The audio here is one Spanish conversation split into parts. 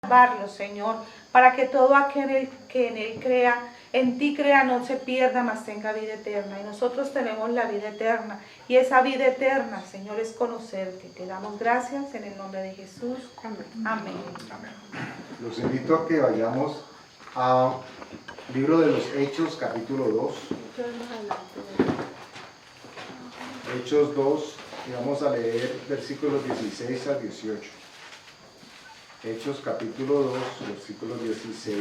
salvarlo, Señor, para que todo aquel que en Él crea, en ti crea, no se pierda, mas tenga vida eterna. Y nosotros tenemos la vida eterna. Y esa vida eterna, Señor, es conocerte. Te damos gracias en el nombre de Jesús. Amén. Amén. Amén. Los invito a que vayamos al libro de los Hechos, capítulo 2. Hechos 2, y vamos a leer versículos 16 al 18. Hechos, capítulo 2, versículos 16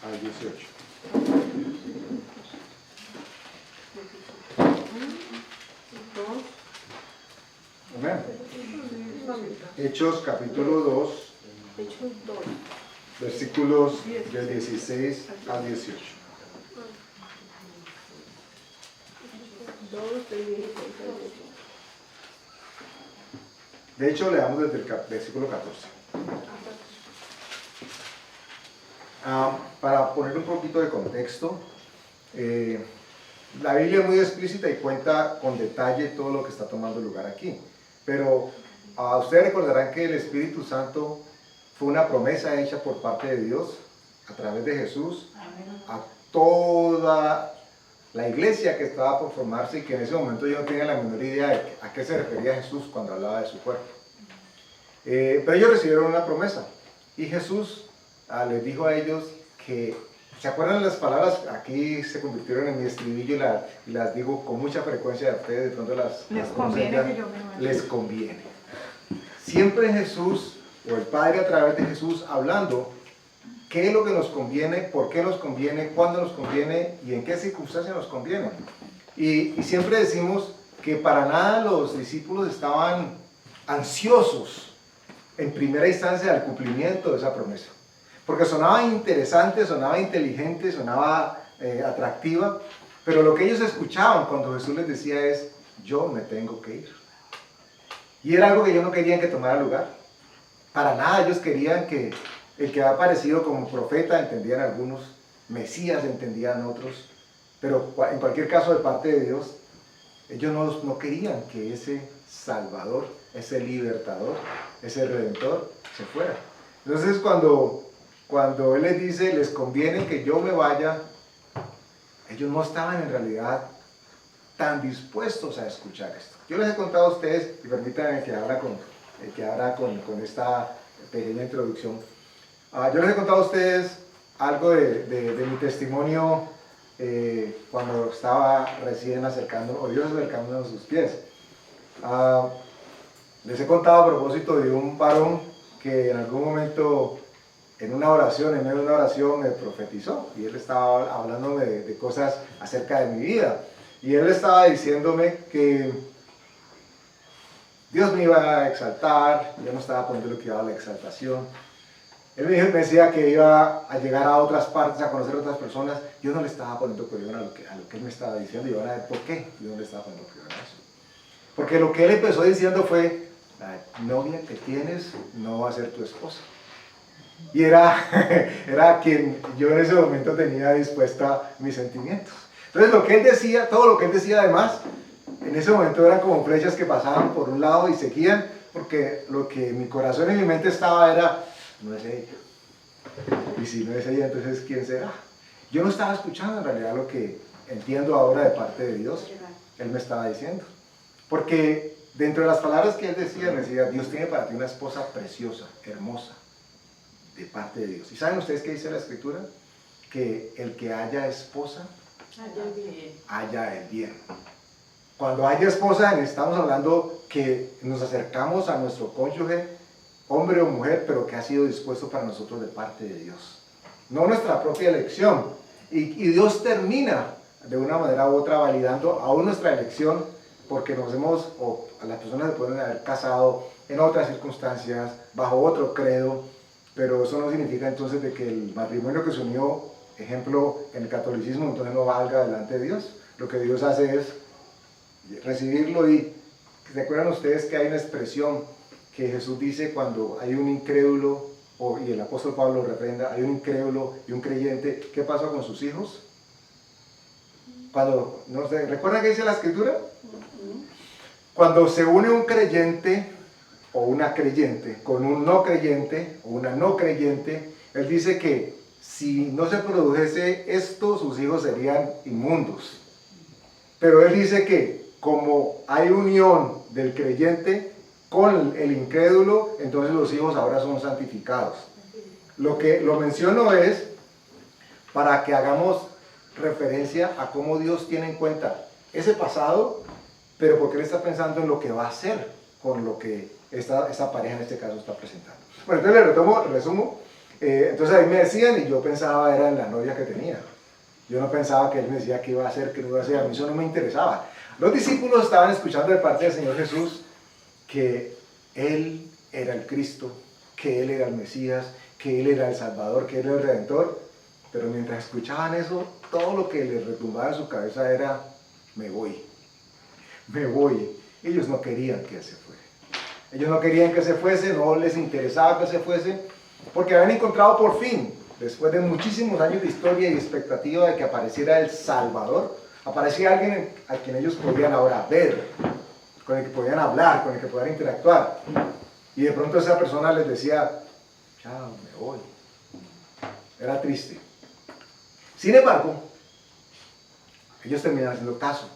al 18. Amén. Hechos, capítulo 2, versículos de 16 al 18. De hecho, leamos desde el versículo 14. Para poner un poquito de contexto, la Biblia es muy explícita y cuenta con detalle todo lo que está tomando lugar aquí. Pero ustedes recordarán que el Espíritu Santo fue una promesa hecha por parte de Dios a través de Jesús a toda la iglesia que estaba por formarse y que en ese momento yo no tenía la menor idea de a qué se refería Jesús cuando hablaba de su cuerpo. Pero ellos recibieron una promesa y Jesús les dijo a ellos que, ¿se acuerdan las palabras? Aquí se convirtieron en mi estribillo y las digo con mucha frecuencia a ustedes, de pronto les conviene que yo me vaya. Les conviene. Siempre Jesús, o el Padre a través de Jesús, hablando qué es lo que nos conviene, por qué nos conviene, cuándo nos conviene y en qué circunstancias nos conviene. Y siempre decimos que para nada los discípulos estaban ansiosos en primera instancia al cumplimiento de esa promesa. Porque sonaba interesante, sonaba inteligente, sonaba atractiva, pero lo que ellos escuchaban cuando Jesús les decía es, yo me tengo que ir. Y era algo que ellos no querían que tomara lugar. Para nada ellos querían que el que ha aparecido como profeta, entendían algunos, Mesías entendían otros, pero en cualquier caso de parte de Dios, ellos no querían que ese Salvador, ese libertador, ese Redentor se fuera. Entonces cuando Él les dice, les conviene que yo me vaya, ellos no estaban en realidad tan dispuestos a escuchar esto. Yo les he contado a ustedes, y permítanme que abra con esta pequeña introducción. Yo les he contado a ustedes algo de mi testimonio cuando estaba recién acercándonos a sus pies. Les he contado a propósito de un varón que en algún momento, en una oración, en medio de una oración, me profetizó. Y él estaba hablándome de cosas acerca de mi vida. Y él estaba diciéndome que Dios me iba a exaltar, yo no estaba poniendo lo que iba a la exaltación. Él me decía que iba a llegar a otras partes, a conocer a otras personas. Yo no le estaba poniendo cuidado a lo que él me estaba diciendo y van a ver por qué yo no le estaba poniendo cuidado a eso. Porque lo que él empezó diciendo fue, la novia que tienes no va a ser tu esposa. Y era quien yo en ese momento tenía dispuesta mis sentimientos. Entonces lo que él decía, todo lo que él decía además, en ese momento eran como flechas que pasaban por un lado y seguían, porque lo que en mi corazón y mi mente estaba era, no es ella. Y si no es ella, entonces ¿quién será? Yo no estaba escuchando en realidad lo que entiendo ahora de parte de Dios. Él me estaba diciendo. Porque dentro de las palabras que él decía, me decía, Dios tiene para ti una esposa preciosa, hermosa, de parte de Dios. ¿Y saben ustedes qué dice la Escritura? Que el que haya esposa, haya el bien. Cuando haya esposa, estamos hablando que nos acercamos a nuestro cónyuge, hombre o mujer, pero que ha sido dispuesto para nosotros de parte de Dios. No nuestra propia elección. Y Dios termina de una manera u otra validando aún nuestra elección, porque o las personas se pueden haber casado en otras circunstancias, bajo otro credo, pero eso no significa entonces de que el matrimonio que se unió, ejemplo, en el catolicismo, entonces no valga delante de Dios. Lo que Dios hace es recibirlo. Y ¿se acuerdan ustedes que hay una expresión que Jesús dice cuando hay un incrédulo, y el apóstol Pablo reprenda, hay un incrédulo y un creyente? ¿Qué pasa con sus hijos? ¿Recuerdan qué dice la Escritura? Cuando se une un creyente o una creyente con un no creyente o una no creyente, él dice que si no se produjese esto, sus hijos serían inmundos. Pero él dice que como hay unión del creyente con el incrédulo, entonces los hijos ahora son santificados. Lo que lo menciono es para que hagamos referencia a cómo Dios tiene en cuenta ese pasado, pero porque Él está pensando en lo que va a hacer con lo que esta pareja en este caso está presentando. Bueno, entonces le resumo. Entonces ahí me decían y yo pensaba era en la novia que tenía. Yo no pensaba que Él me decía qué iba a hacer, qué no iba a hacer, a mí eso no me interesaba. Los discípulos estaban escuchando de parte del Señor Jesús que Él era el Cristo, que Él era el Mesías, que Él era el Salvador, que Él era el Redentor, pero mientras escuchaban eso, todo lo que les retumbaba en su cabeza era, me voy, me voy. Ellos no querían que Él se fuera. Ellos no querían que se fuese, no les interesaba que se fuese, porque habían encontrado por fin, después de muchísimos años de historia y expectativa de que apareciera el Salvador, aparecía alguien a quien ellos podían ahora ver, con el que podían hablar, con el que podían interactuar. Y de pronto esa persona les decía, chao, me voy. Era triste. Sin embargo, ellos terminaron haciendo caso.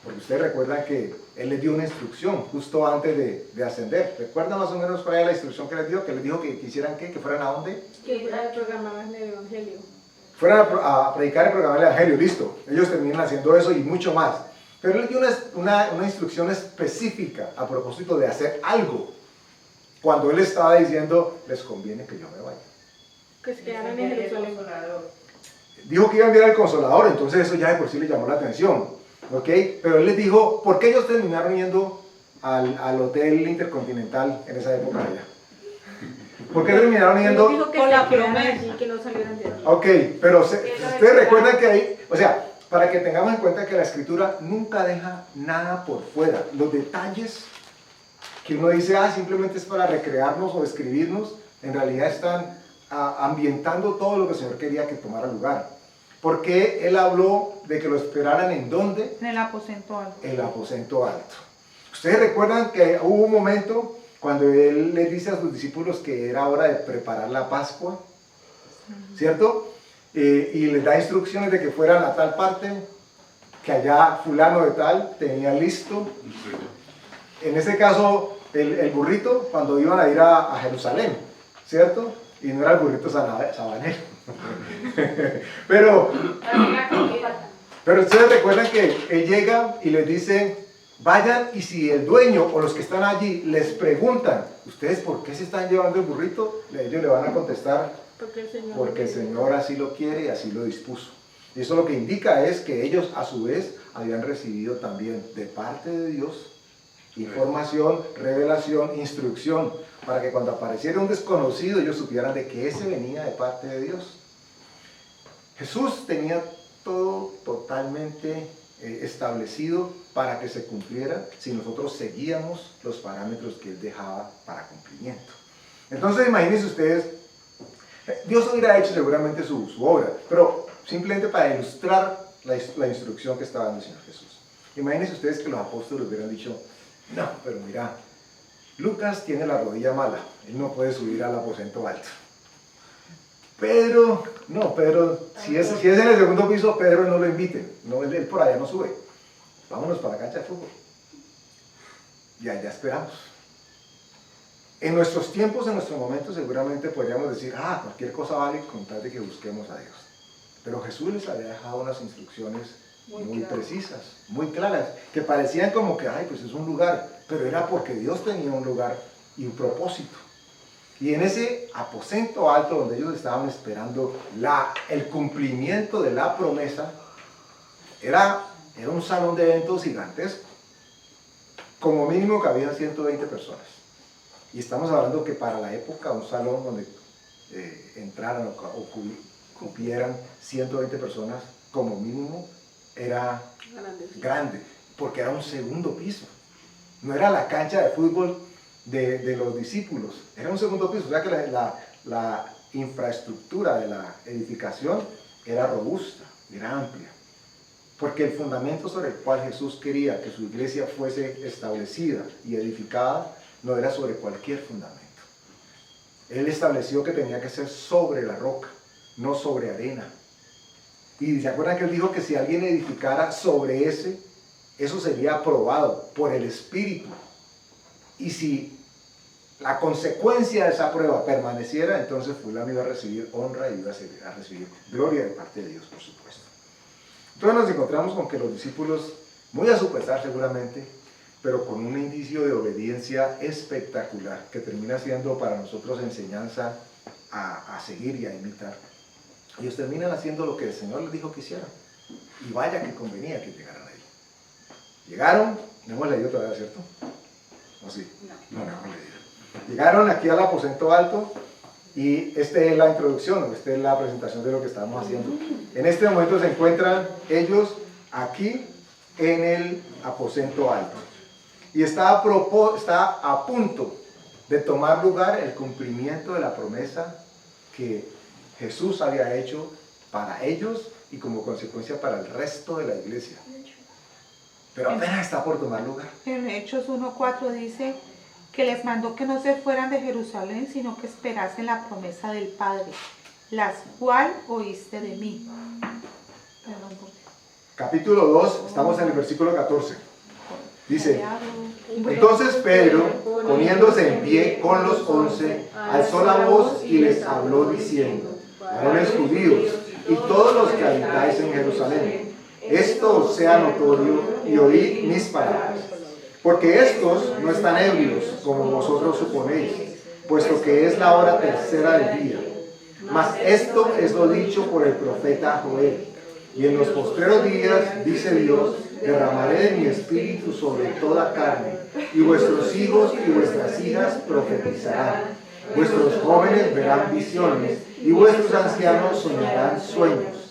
Porque ustedes recuerdan que Él les dio una instrucción justo antes de ascender. ¿Recuerdan más o menos cuál era la instrucción que les dio? Que les dijo que hicieran ¿qué? ¿Que fueran a dónde? Que programaban el Evangelio. Fueran a predicar y programar el Evangelio, listo. Ellos terminan haciendo eso y mucho más. Pero Él les dio una instrucción específica a propósito de hacer algo. Cuando Él estaba diciendo, les conviene que yo me vaya. Que se quedaran en Jerusalén. Dijo que iba a enviar al Consolador, entonces eso ya de por sí les llamó la atención. ¿Ok? Pero Él les dijo, ¿por qué ellos terminaron yendo al Hotel Intercontinental en esa época allá? ¿Por qué terminaron yendo? Dijo que con se la quedaran promesa. allí, que no salieran de allí. Ok, pero ustedes recuerdan que ahí, o sea, para que tengamos en cuenta que la Escritura nunca deja nada por fuera. Los detalles que uno dice, simplemente es para recrearnos o describirnos, en realidad están ambientando todo lo que el Señor quería que tomara lugar. Porque Él habló de que lo esperaran ¿en dónde? En el aposento alto. El aposento alto. Ustedes recuerdan que hubo un momento cuando Él les dice a sus discípulos que era hora de preparar la Pascua, ¿cierto? Y les da instrucciones de que fueran a tal parte, que allá fulano de tal tenía listo. En ese caso, el burrito, cuando iban a ir a Jerusalén, ¿cierto? Y no era el burrito sabanero. pero ustedes recuerdan que Él llega y les dice, vayan y si el dueño o los que están allí les preguntan, ¿ustedes por qué se están llevando el burrito? Ellos le van a contestar, porque el Señor así lo quiere y así lo dispuso. Y eso lo que indica es que ellos a su vez habían recibido también de parte de Dios información, revelación, instrucción, para que cuando apareciera un desconocido ellos supieran de que ese venía de parte de Dios. Jesús tenía todo totalmente establecido para que se cumpliera si nosotros seguíamos los parámetros que Él dejaba para cumplimiento. Entonces imagínense ustedes, Dios hubiera hecho seguramente su obra, pero simplemente para ilustrar la instrucción que estaba dando el Señor Jesús. Imagínense ustedes que los apóstoles hubieran dicho, no, pero mira, Lucas tiene la rodilla mala, él no puede subir al aposento alto. Pedro, si es en el segundo piso, Pedro no lo invite, no, él por allá no sube. Vámonos para la cancha de fútbol. Y allá esperamos. En nuestros tiempos, en nuestros momentos, seguramente podríamos decir, cualquier cosa vale con tal de que busquemos a Dios. Pero Jesús les había dejado unas instrucciones muy precisas, muy claras, que parecían como que, pues es un lugar, pero era porque Dios tenía un lugar y un propósito. Y en ese aposento alto donde ellos estaban esperando el cumplimiento de la promesa, era un salón de eventos gigantesco. Como mínimo cabían 120 personas. Y estamos hablando que para la época un salón donde entraran o cupieran 120 personas, como mínimo, era grande, porque era un segundo piso. No era la cancha de fútbol de los discípulos, era un segundo piso. O sea que la infraestructura de la edificación era robusta, era amplia. Porque el fundamento sobre el cual Jesús quería que su iglesia fuese establecida y edificada no era sobre cualquier fundamento. Él estableció que tenía que ser sobre la roca, no sobre arena. Y se acuerdan que él dijo que si alguien edificara sobre ese, eso sería aprobado por el Espíritu. Y si la consecuencia de esa prueba permaneciera, entonces fulano iba a recibir honra y iba a recibir gloria de parte de Dios, por supuesto. Entonces nos encontramos con que los discípulos, muy a su pesar seguramente, pero con un indicio de obediencia espectacular, que termina siendo para nosotros enseñanza a seguir y a imitar. Ellos terminan haciendo lo que el Señor les dijo que hicieran. Y vaya que convenía que llegaran ahí. Llegaron, no hemos leído todavía, ¿cierto? ¿O sí? No hemos leído. Llegaron aquí al aposento alto y esta es la introducción, esta es la presentación de lo que estamos haciendo. En este momento se encuentran ellos aquí en el aposento alto. Y está a punto de tomar lugar el cumplimiento de la promesa que Jesús había hecho para ellos y como consecuencia para el resto de la iglesia. Pero apenas está por tomar lugar. En Hechos 1:4 dice que les mandó que no se fueran de Jerusalén, sino que esperasen la promesa del Padre, la cual oíste de mí. Capítulo 2, estamos en el versículo 14. Dice: entonces Pedro, poniéndose en pie con los 11, alzó la voz y les habló diciendo: varones judíos y todos los que habitáis en Jerusalén, esto os sea notorio y oíd mis palabras. Porque estos no están ebrios, como vosotros suponéis, puesto que es la hora tercera del día. Mas esto es lo dicho por el profeta Joel. Y en los postreros días, dice Dios, derramaré de mi espíritu sobre toda carne, y vuestros hijos y vuestras hijas profetizarán. Vuestros jóvenes verán visiones, y vuestros ancianos soñarán sueños.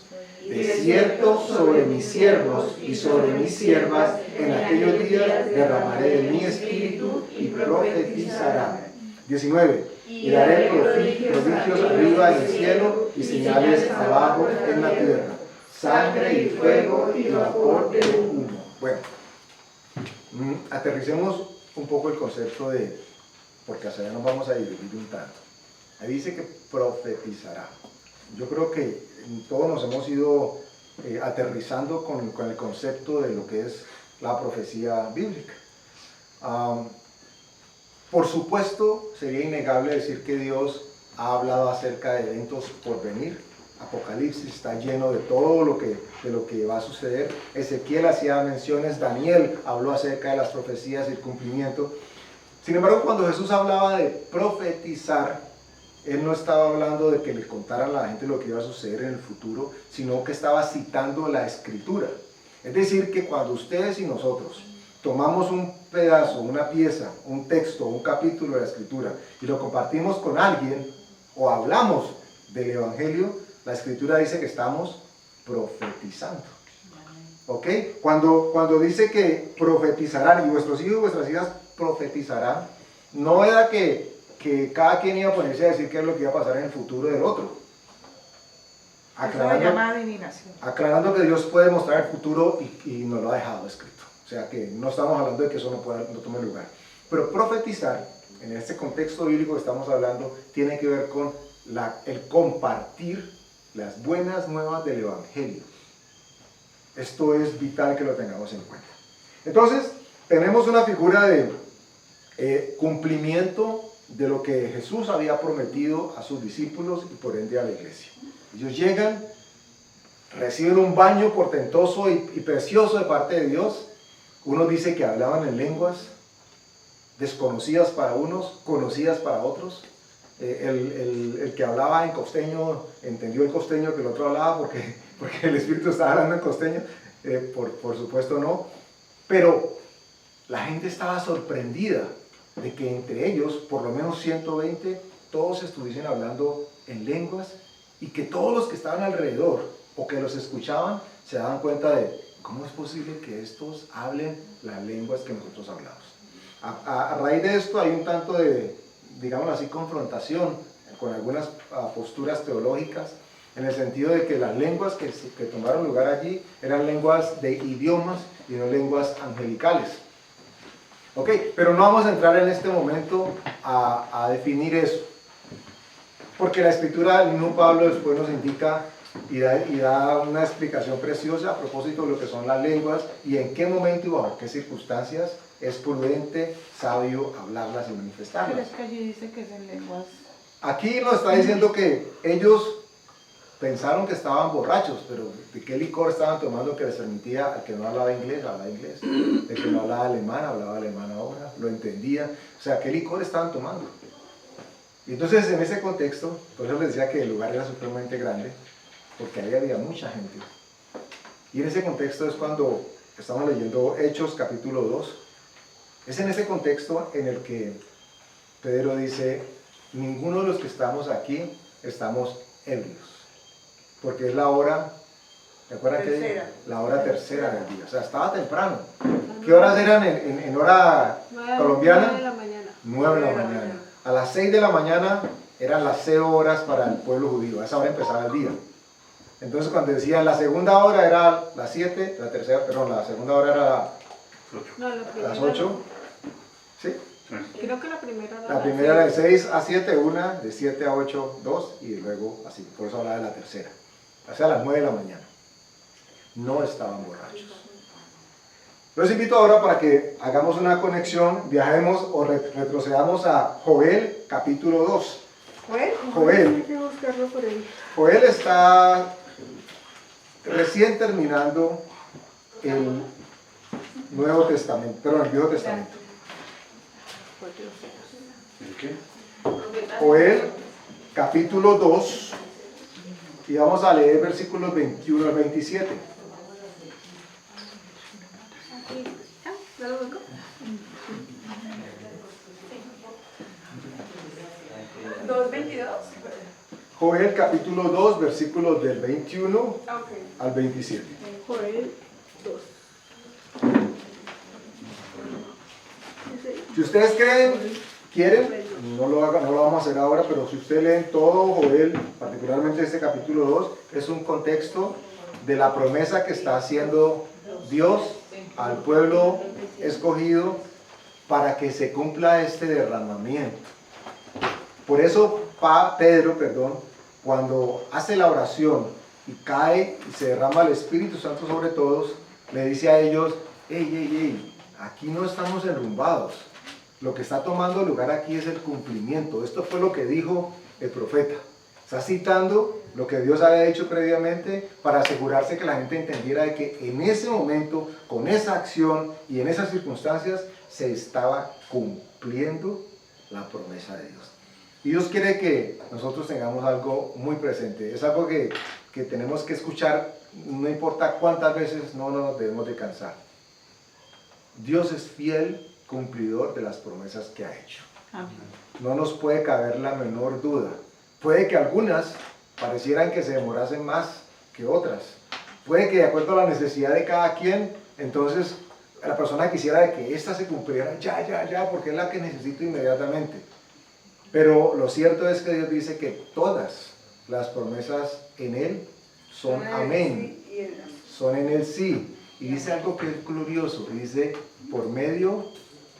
De cierto, sobre mis siervos y sobre mis siervas, en aquellos días derramaré de mi espíritu y profetizarán. 19. Y daré prodigios arriba en el cielo y señales abajo en la tierra: sangre y fuego y vapor de humo. Bueno, aterricemos un poco el concepto de, porque hacia allá nos vamos a dividir un tanto. Ahí dice que profetizará. Yo creo que todos nos hemos ido aterrizando con el concepto de lo que es la profecía bíblica. Por supuesto, sería innegable decir que Dios ha hablado acerca de eventos por venir. Apocalipsis está lleno de todo de lo que va a suceder. Ezequiel hacía menciones, Daniel habló acerca de las profecías y el cumplimiento. Sin embargo, cuando Jesús hablaba de profetizar, Él no estaba hablando de que le contaran a la gente lo que iba a suceder en el futuro, sino que estaba citando la Escritura. Es decir, que cuando ustedes y nosotros tomamos un pedazo, una pieza, un texto, un capítulo de la Escritura y lo compartimos con alguien o hablamos del Evangelio, la Escritura dice que estamos profetizando. ¿Ok? Cuando dice que profetizarán y vuestros hijos y vuestras hijas profetizarán, no era que cada quien iba a ponerse a decir qué es lo que iba a pasar en el futuro del otro. Aclarando que Dios puede mostrar el futuro y nos lo ha dejado escrito. O sea que no estamos hablando de que eso no tome lugar. Pero profetizar, en este contexto bíblico que estamos hablando, tiene que ver con el compartir las buenas nuevas del Evangelio. Esto es vital que lo tengamos en cuenta. Entonces, tenemos una figura de cumplimiento de lo que Jesús había prometido a sus discípulos y por ende a la iglesia. Ellos llegan, reciben un baño portentoso y precioso de parte de Dios. Uno dice que hablaban en lenguas desconocidas para unos, conocidas para otros. El que hablaba en costeño entendió el costeño que el otro hablaba porque el Espíritu estaba hablando en costeño, por supuesto no. Pero la gente estaba sorprendida de que entre ellos, por lo menos 120, todos estuviesen hablando en lenguas y que todos los que estaban alrededor o que los escuchaban se daban cuenta de cómo es posible que estos hablen las lenguas que nosotros hablamos. A raíz de esto hay un tanto de, digamos así, confrontación con algunas posturas teológicas, en el sentido de que las lenguas que tomaron lugar allí eran lenguas de idiomas y no lenguas angelicales. Ok, pero no vamos a entrar en este momento a definir eso. Porque la escritura del mismo Pablo después nos indica y da una explicación preciosa a propósito de lo que son las lenguas y en qué momento y bajo qué circunstancias es prudente, sabio hablarlas y Pero manifestarlas. es que allí dice que es en lenguas. Aquí nos está diciendo que ellos pensaron que estaban borrachos, pero ¿de qué licor estaban tomando que les permitía al que no hablaba inglés, hablaba inglés? El que no hablaba alemán, hablaba alemán ahora, lo entendía. O sea, ¿qué licor estaban tomando? Y entonces en ese contexto, por eso les decía que el lugar era supremamente grande, porque ahí había mucha gente. Y en ese contexto es cuando estamos leyendo Hechos capítulo 2. Es en ese contexto en el que Pedro dice, ninguno de los que estamos aquí estamos ebrios, porque es la hora, ¿se acuerdan qué? La hora tercera del día, o sea, estaba temprano. ¿Qué horas eran en hora colombiana? 9 de la mañana. 9 de la mañana. A las 6 de la mañana eran las 0 horas para el pueblo judío, a esa hora empezaba el día. Entonces cuando decían la segunda hora era las 7, la segunda hora era No, la primera. las 8. ¿Sí? Creo que la primera era La primera era de 6 a 7, una, de 7 a 8, 2, y luego así, por eso hablaba de la tercera. O sea, a las 9 de la mañana. No estaban borrachos. Los invito ahora para que hagamos una conexión, viajemos o retrocedamos a Joel capítulo 2. Joel. Hay que buscarlo por ahí. Joel está recién terminando el Nuevo Testamento, perdón, el Viejo Testamento. ¿En qué? Joel capítulo 2 y vamos a leer versículos 21 al 27. Aquí. Ah, ¿ya lo busco? Joel capítulo 2 versículos del 21 al 27. Joel 2. Si ustedes quieren, no lo vamos a hacer ahora, pero si ustedes leen todo Joel, particularmente este capítulo 2, es un contexto de la promesa que está haciendo Dios al pueblo escogido para que se cumpla este derramamiento. Por eso Pedro, cuando hace la oración y cae y se derrama el Espíritu Santo sobre todos, le dice a ellos, hey, aquí no estamos enrumbados. Lo que está tomando lugar aquí es el cumplimiento. Esto fue lo que dijo el profeta. Está citando lo que Dios había dicho previamente para asegurarse que la gente entendiera de que en ese momento, con esa acción y en esas circunstancias, se estaba cumpliendo la promesa de Dios. Y Dios quiere que nosotros tengamos algo muy presente. Es algo que tenemos que escuchar, no importa cuántas veces, no nos debemos de cansar. Dios es fiel cumplidor de las promesas que ha hecho. Amén. No nos puede caber la menor duda. Puede que algunas parecieran que se demorasen más que otras. Puede que de acuerdo a la necesidad de cada quien, entonces la persona quisiera de que esta se cumpliera ya, porque es la que necesito inmediatamente. Pero lo cierto es que Dios dice que todas las promesas en Él son amén. Son en Él sí. Y dice algo que es glorioso. Y dice, por medio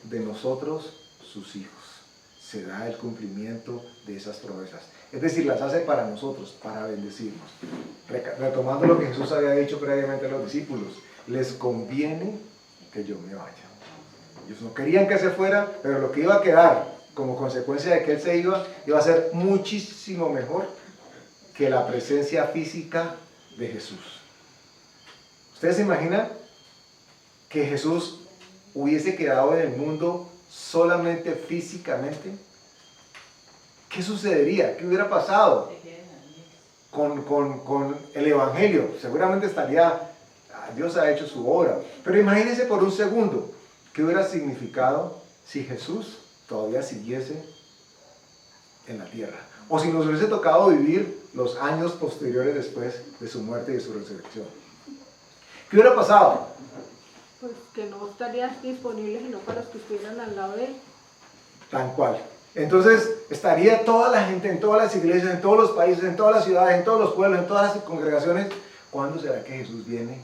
de nosotros, sus hijos, se da el cumplimiento de esas promesas. Es decir, las hace para nosotros, para bendecirnos. Retomando lo que Jesús había dicho previamente a los discípulos, les conviene que yo me vaya. Ellos no querían que se fuera, pero lo que iba a quedar como consecuencia de que Él se iba a ser muchísimo mejor que la presencia física de Jesús. ¿Ustedes se imaginan que Jesús hubiese quedado en el mundo solamente físicamente? ¿Qué sucedería? ¿Qué hubiera pasado con el Evangelio? Seguramente Dios ha hecho su obra. Pero imagínense por un segundo, ¿qué hubiera significado si Jesús todavía siguiese en la tierra? O si nos hubiese tocado vivir los años posteriores después de su muerte y de su resurrección. ¿Qué hubiera pasado? Pues que no estarías disponible sino para los que estuvieran al lado de él. Tal cual. Entonces estaría toda la gente en todas las iglesias, en todos los países, en todas las ciudades, en todos los pueblos, en todas las congregaciones. ¿Cuándo será que Jesús viene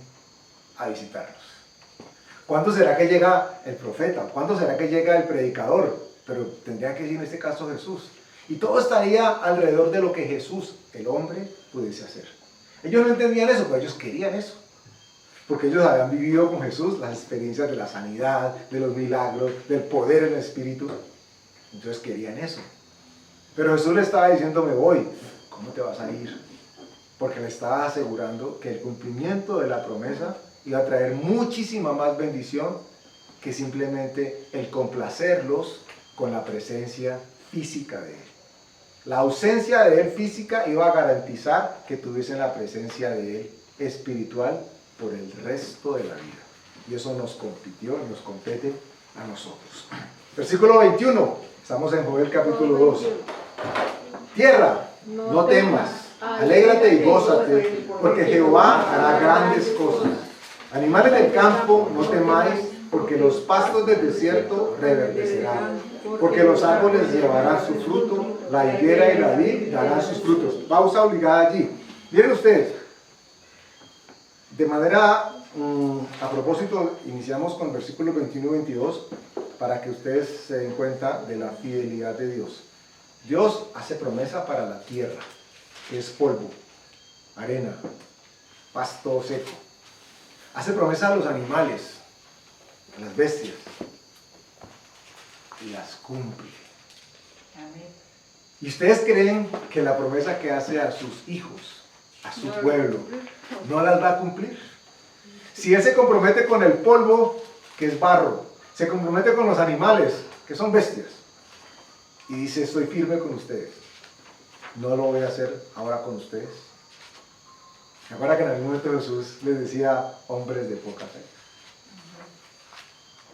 a visitarnos? ¿Cuándo será que llega el profeta? ¿Cuándo será que llega el predicador? Pero tendría que decir en este caso Jesús. Y todo estaría alrededor de lo que Jesús, el hombre, pudiese hacer. Ellos no entendían eso, pero ellos querían eso. Porque ellos habían vivido con Jesús las experiencias de la sanidad, de los milagros, del poder en el Espíritu. Entonces querían eso. Pero Jesús le estaba diciendo, me voy. ¿Cómo te vas a ir? Porque le estaba asegurando que el cumplimiento de la promesa iba a traer muchísima más bendición que simplemente el complacerlos con la presencia física de Él. La ausencia de Él física iba a garantizar que tuviesen la presencia de Él espiritual por el resto de la vida. Y eso nos compete a nosotros. Versículo 21. Estamos en Joel capítulo 2. Tierra, no temas, alégrate y gózate, porque Jehová hará grandes cosas. Animales del campo, no temáis, porque los pastos del desierto reverdecerán, porque los árboles llevarán su fruto, la higuera y la vid darán sus frutos. Pausa obligada allí. Miren ustedes, de manera, a propósito, iniciamos con versículos 21 y 22, para que ustedes se den cuenta de la fidelidad de Dios. Dios hace promesa para la tierra, que es polvo, arena, pasto seco. Hace promesa a los animales, a las bestias, y las cumple. Amén. ¿Y ustedes creen que la promesa que hace a sus hijos, a su pueblo, no las va a cumplir? Si Él se compromete con el polvo, que es barro, se compromete con los animales, que son bestias, y dice, estoy firme con ustedes, ¿no lo voy a hacer ahora con ustedes? ¿Se acuerdan que en algún momento Jesús les decía, hombres de poca fe?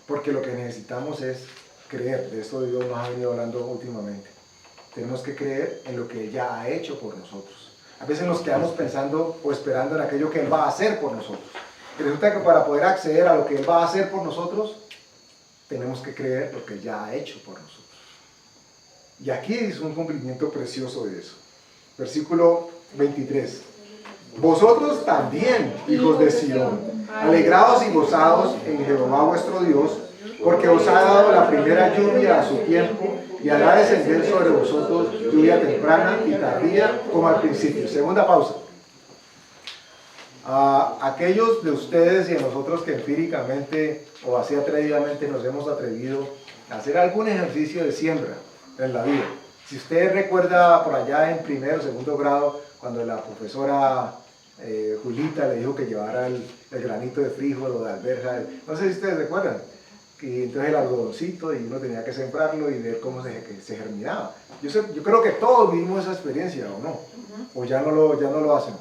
Porque lo que necesitamos es creer. De esto Dios nos ha venido hablando últimamente. Tenemos que creer en lo que Él ya ha hecho por nosotros. A veces nos quedamos pensando o esperando en aquello que Él va a hacer por nosotros. Y resulta que para poder acceder a lo que Él va a hacer por nosotros, tenemos que creer lo que Él ya ha hecho por nosotros. Y aquí es un cumplimiento precioso de eso. Versículo 23. Vosotros también, hijos de Sión, alegraos y gozaos en Jehová vuestro Dios, porque os ha dado la primera lluvia a su tiempo, y hará descender sobre vosotros lluvia temprana y tardía como al principio. Segunda pausa. A aquellos de ustedes y a nosotros que empíricamente o así atrevidamente nos hemos atrevido a hacer algún ejercicio de siembra en la vida. Si usted recuerda por allá en primero o segundo grado, cuando la profesora Julita le dijo que llevara el granito de frijol o de alberja, no sé si ustedes recuerdan, y entonces el algodoncito y uno tenía que sembrarlo y ver cómo se germinaba. Yo creo que todos vivimos esa experiencia, ¿o no? O ya no lo hacen.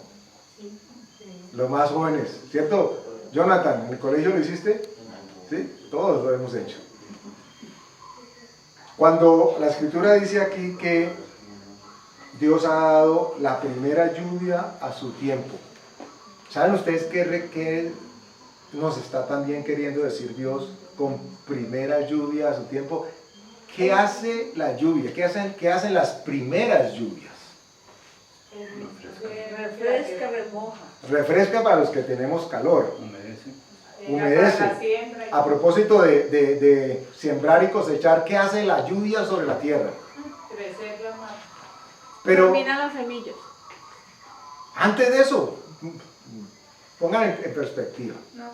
Los más jóvenes, ¿cierto? Jonathan, ¿en el colegio lo hiciste? Sí, todos lo hemos hecho. Cuando la escritura dice aquí que Dios ha dado la primera lluvia a su tiempo, ¿saben ustedes qué nos está también queriendo decir Dios con primera lluvia a su tiempo? ¿Qué hace la lluvia? ¿Qué hacen las primeras lluvias? Refresca, remoja. Refresca para los que tenemos calor. Humedece. Para la siembra. A propósito de sembrar y cosechar, ¿qué hace la lluvia sobre la tierra? Crecer la mata. Pero Germinan las semillas. antes de eso, pongan en perspectiva. No.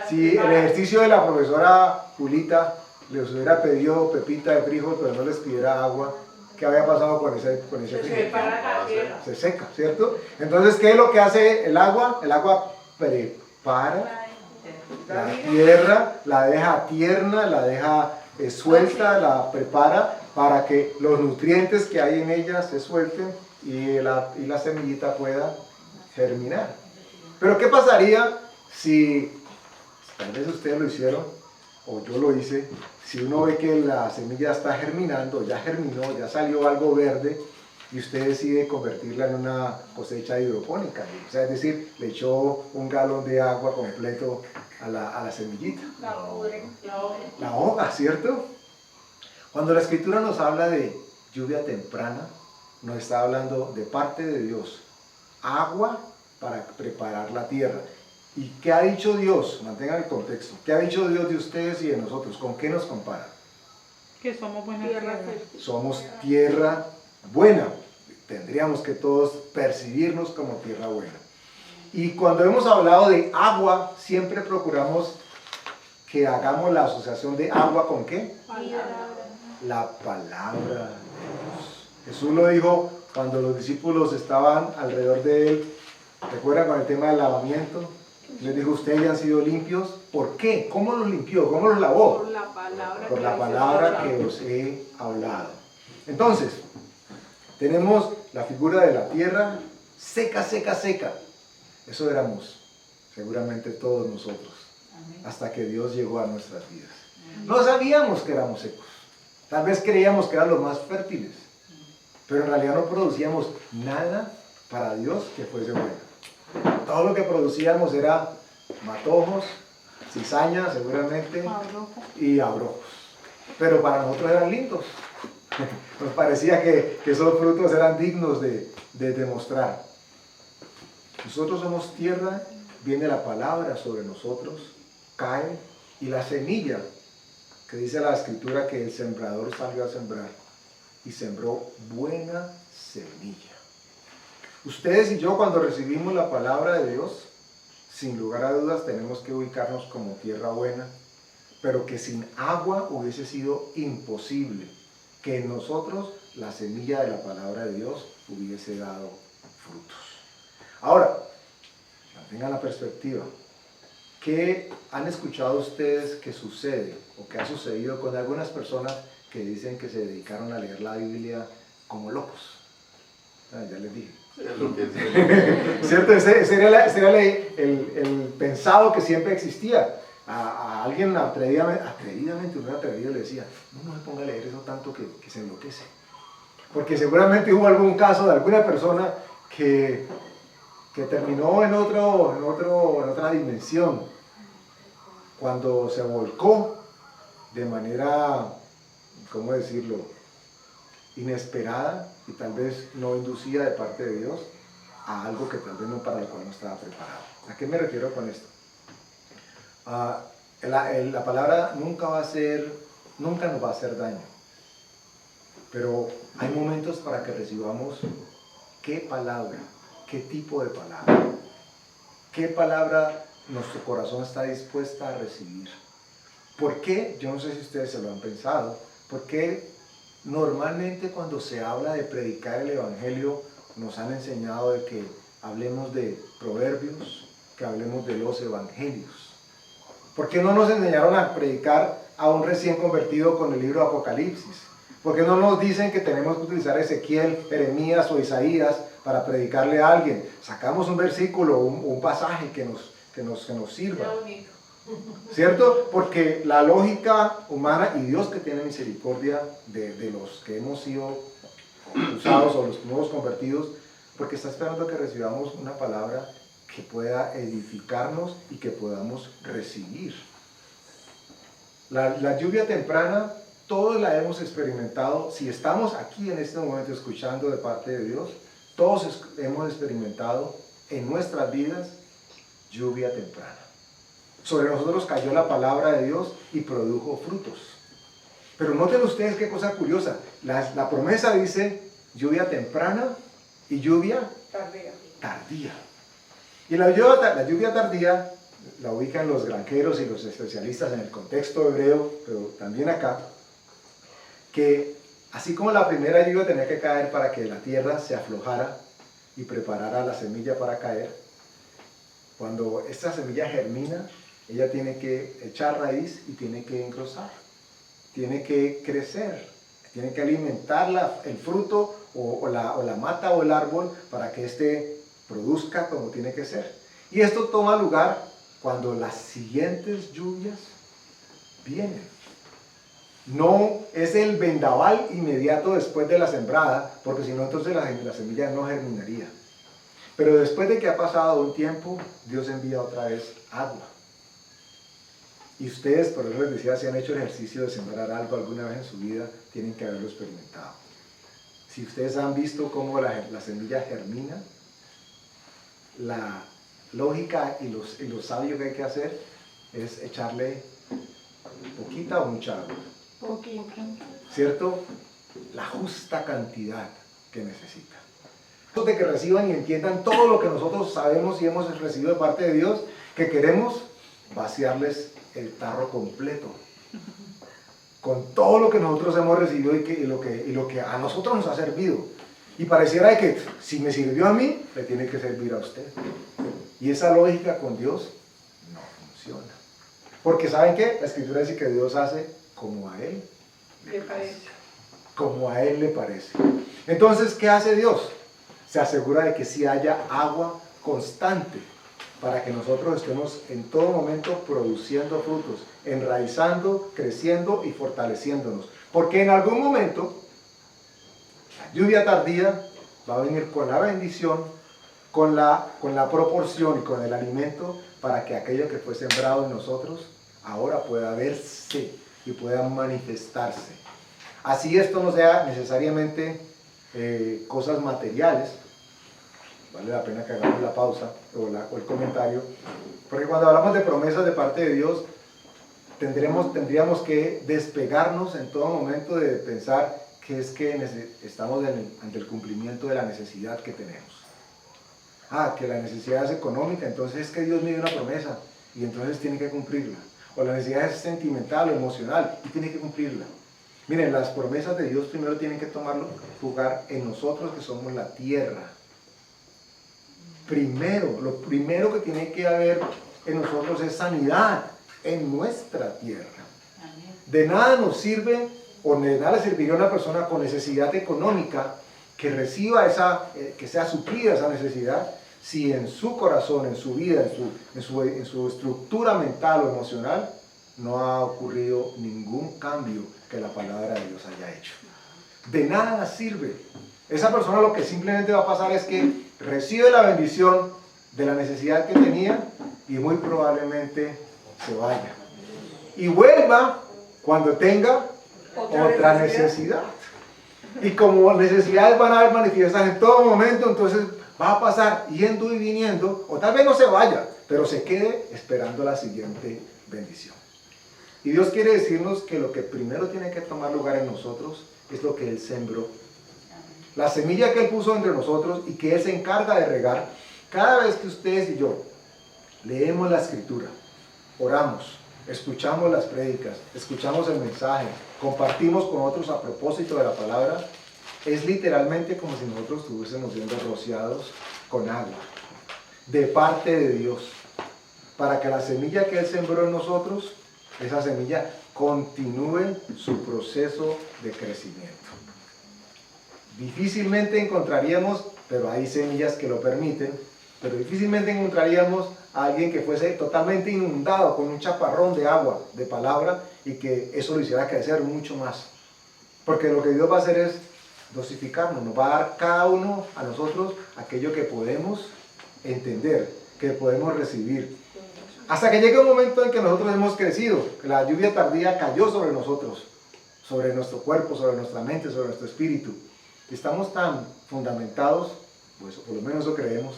Si el ejercicio de la profesora Julita les hubiera pedido pepita de frijol, pero no les pidiera agua, ¿qué había pasado con ese frijol? Prepara la tierra. Se seca, ¿cierto? Entonces, ¿qué es lo que hace el agua? El agua prepara la tierra, la deja tierna, la deja suelta, la prepara para que los nutrientes que hay en ella se suelten y la semillita pueda germinar. Pero ¿qué pasaría si, tal vez ustedes lo hicieron, o yo lo hice, si uno ve que la semilla está germinando, ya germinó, ya salió algo verde, y usted decide convertirla en una cosecha hidropónica, o sea, es decir, le echó un galón de agua completo a la semillita. La hoja, ¿cierto? Cuando la escritura nos habla de lluvia temprana, nos está hablando de parte de Dios, agua para preparar la tierra. ¿Y qué ha dicho Dios? Mantengan el contexto. ¿Qué ha dicho Dios de ustedes y de nosotros? ¿Con qué nos compara? Que somos buena Tierra tierra. fértil. Somos tierra buena. Tendríamos que todos percibirnos como tierra buena. Y cuando hemos hablado de agua, siempre procuramos que hagamos la asociación de agua con ¿qué? Palabra. La palabra de Dios. Jesús lo dijo cuando los discípulos estaban alrededor de él. ¿Recuerdan con el tema del lavamiento? Les dijo, ustedes ya han sido limpios. ¿Por qué? ¿Cómo los limpió? ¿Cómo los lavó? Por la palabra. Por que la les palabra he que os he hablado. Entonces, tenemos la figura de la tierra seca, seca, seca. Eso éramos seguramente todos nosotros, hasta que Dios llegó a nuestras vidas. No sabíamos que éramos secos. Tal vez creíamos que eran los más fértiles, pero en realidad no producíamos nada para Dios que fuese bueno. Todo lo que producíamos era matojos, cizaña seguramente y abrojos. Pero para nosotros eran lindos. Nos parecía que esos frutos eran dignos de demostrar. Nosotros somos tierra, viene la palabra sobre nosotros, cae, y la semilla, que dice la escritura que el sembrador salió a sembrar y sembró buena semilla. Ustedes y yo, cuando recibimos la palabra de Dios, sin lugar a dudas tenemos que ubicarnos como tierra buena, pero que sin agua hubiese sido imposible que en nosotros la semilla de la palabra de Dios hubiese dado frutos. Ahora, mantengan la perspectiva. ¿Qué han escuchado ustedes que sucede o que ha sucedido con algunas personas que dicen que se dedicaron a leer la Biblia como locos? Ya les dije. ¿Cierto? Ese era el pensado que siempre existía. A alguien atrevidamente, un atrevido le decía, no se ponga a leer eso tanto que se enloquece. Porque seguramente hubo algún caso de alguna persona que terminó en otra dimensión, cuando se volcó de manera, ¿cómo decirlo?, inesperada y tal vez no inducida de parte de Dios a algo que tal vez no, para lo cual no estaba preparado. ¿A qué me refiero con esto? La palabra nunca nos va a hacer daño, pero hay momentos para que recibamos qué palabra, qué tipo de palabra, qué palabra nuestro corazón está dispuesta a recibir. ¿Por qué? Yo no sé si ustedes se lo han pensado. ¿Por qué normalmente cuando se habla de predicar el evangelio nos han enseñado de que hablemos de proverbios, que hablemos de los evangelios? ¿Por qué no nos enseñaron a predicar a un recién convertido con el libro de Apocalipsis? ¿Por qué no nos dicen que tenemos que utilizar Ezequiel, Jeremías o Isaías para predicarle a alguien? Sacamos un versículo, un pasaje que nos sirva. ¿Cierto? Porque la lógica humana y Dios, que tiene misericordia de los que hemos sido usados o los nuevos convertidos, porque está esperando que recibamos una palabra que pueda edificarnos y que podamos recibir. La lluvia temprana, todos la hemos experimentado. Si estamos aquí en este momento escuchando de parte de Dios, todos hemos experimentado en nuestras vidas lluvia temprana. Sobre nosotros cayó la palabra de Dios y produjo frutos. Pero noten ustedes qué cosa curiosa. La promesa dice lluvia temprana y lluvia tardía. Y la lluvia tardía la ubican los granjeros y los especialistas en el contexto hebreo, pero también acá, que así como la primera lluvia tenía que caer para que la tierra se aflojara y preparara la semilla para caer, cuando esta semilla germina, ella tiene que echar raíz y tiene que engrosar, tiene que crecer, tiene que alimentar el fruto o la mata o el árbol para que éste produzca como tiene que ser. Y esto toma lugar cuando las siguientes lluvias vienen. No es el vendaval inmediato después de la sembrada, porque si no entonces la semilla no germinaría. Pero después de que ha pasado un tiempo, Dios envía otra vez agua. Y ustedes, por eso les decía, si han hecho el ejercicio de sembrar algo alguna vez en su vida, tienen que haberlo experimentado. Si ustedes han visto cómo la semilla germina, la lógica y lo sabio que hay que hacer es echarle poquita o mucha agua, Poquito. ¿cierto? La justa cantidad que necesita. De que reciban y entiendan todo lo que nosotros sabemos y hemos recibido de parte de Dios, que queremos vaciarles el tarro completo con todo lo que nosotros hemos recibido y lo que a nosotros nos ha servido. Y pareciera que si me sirvió a mí, le tiene que servir a usted. Y esa lógica con Dios no funciona. Porque ¿saben qué? La Escritura dice que Dios hace como a Él ¿Qué parece? como a Él le parece. Entonces, ¿qué hace Dios? Se asegura de que sí haya agua constante para que nosotros estemos en todo momento produciendo frutos, enraizando, creciendo y fortaleciéndonos. Porque en algún momento, la lluvia tardía va a venir con la bendición, con la proporción y con el alimento para que aquello que fue sembrado en nosotros ahora pueda verse y pueda manifestarse. Así esto no sea necesariamente cosas materiales. Vale la pena que hagamos la pausa o el comentario, porque cuando hablamos de promesas de parte de Dios, tendríamos que despegarnos en todo momento de pensar que es que estamos ante el cumplimiento de la necesidad que tenemos. Que la necesidad es económica, entonces es que Dios me dio una promesa y entonces tiene que cumplirla. O la necesidad es sentimental o emocional y tiene que cumplirla. Miren, las promesas de Dios primero tienen que tomar lugar en nosotros que somos la tierra. Lo primero que tiene que haber en nosotros es sanidad en nuestra tierra. De nada nos sirve o de nada le serviría a una persona con necesidad económica que reciba que sea suplida esa necesidad, si en su corazón, en su vida, en su estructura mental o emocional, no ha ocurrido ningún cambio que la palabra de Dios haya hecho. De nada sirve. Esa persona lo que simplemente va a pasar es que recibe la bendición de la necesidad que tenía y muy probablemente se vaya. Y vuelva cuando tenga otra necesidad. Y como necesidades van a haber manifiestas en todo momento, entonces va a pasar yendo y viniendo, o tal vez no se vaya, pero se quede esperando la siguiente bendición. Y Dios quiere decirnos que lo que primero tiene que tomar lugar en nosotros es lo que Él sembró. La semilla que Él puso entre nosotros y que Él se encarga de regar. Cada vez que ustedes y yo leemos la Escritura, oramos, escuchamos las prédicas, escuchamos el mensaje, compartimos con otros a propósito de la palabra, es literalmente como si nosotros estuviésemos siendo rociados con agua de parte de Dios, para que la semilla que Él sembró en nosotros, esa semilla continúe su proceso de crecimiento. Difícilmente encontraríamos, pero hay semillas que lo permiten, pero difícilmente encontraríamos a alguien que fuese totalmente inundado con un chaparrón de agua, de palabra, y que eso lo hiciera crecer mucho más. Porque lo que Dios va a hacer es dosificarnos, nos va a dar cada uno a nosotros aquello que podemos entender, que podemos recibir. Hasta que llegue un momento en que nosotros hemos crecido, que la lluvia tardía cayó sobre nosotros, sobre nuestro cuerpo, sobre nuestra mente, sobre nuestro espíritu. Estamos tan fundamentados, pues por lo menos eso creemos,